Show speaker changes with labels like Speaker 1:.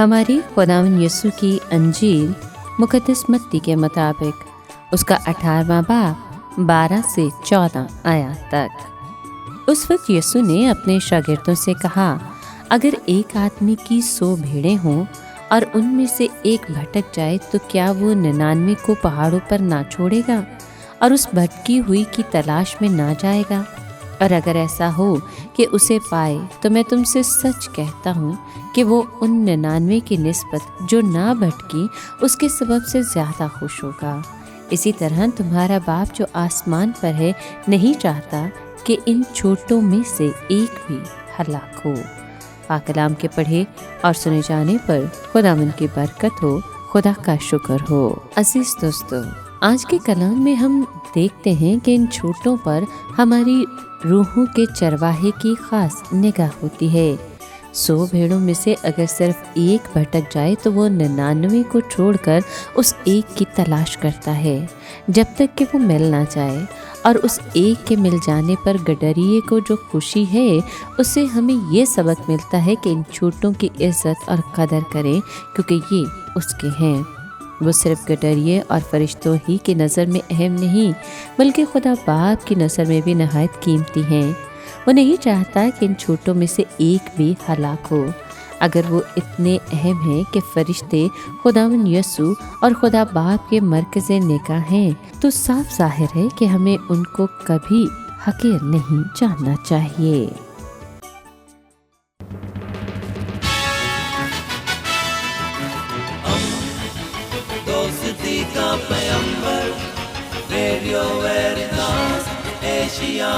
Speaker 1: हमारी खुदावंद यीशु की अंजील मुक़द्दस मत्ती के मुताबिक उसका 18वां बाब 12 से 14 आयत तक। उस वक्त यीशु ने अपने शागिर्दों से कहा, अगर एक आदमी की 100 भेड़ें हों और उनमें से एक भटक जाए तो क्या वो 99 को पहाड़ों पर ना छोड़ेगा और उस भटकी हुई की तलाश में ना जाएगा? और अगर ऐसा हो कि उसे पाए तो मैं तुमसे सच कहता हूँ कि वो उन 99 की निस्बत जो ना भटकी उसके सबब से ज़्यादा खुश होगा। इसी तरह तुम्हारा बाप जो आसमान पर है नहीं चाहता कि इन छोटों में से एक भी हलाक हो। पाक कलाम के पढ़े और सुने जाने पर खुदावंद की बरकत हो, खुदा का शुक्र हो। अजीज दोस्तों, आज के कलाम में हम देखते हैं कि इन छोटों पर हमारी रूहों के चरवाहे की खास निगाह होती है। 100 भेड़ों में से अगर सिर्फ एक भटक जाए तो वो 99 को छोड़कर उस एक की तलाश करता है जब तक कि वो मिल ना जाए। और उस एक के मिल जाने पर गडरिए को जो खुशी है उससे हमें ये सबक मिलता है कि इन छोटों की इज्जत और कदर करें क्योंकि ये उसके हैं। वो सिर्फ गडरिए और फरिश्तों ही की नज़र में अहम नहीं बल्कि खुदा बाप की नज़र में भी नहायत कीमती हैं। वो नहीं चाहता कि इन छोटों में से एक भी हलाक हो। अगर वो इतने अहम हैं कि फरिश्ते खुदावंद यीशु और खुदा बाप के मरकज़े निगाह हैं तो साफ ज़ाहिर है कि हमें उनको कभी हकीर नहीं जानना चाहिए।
Speaker 2: दोस्ती का पैगंबर, रेडियो वेरितास एशिया।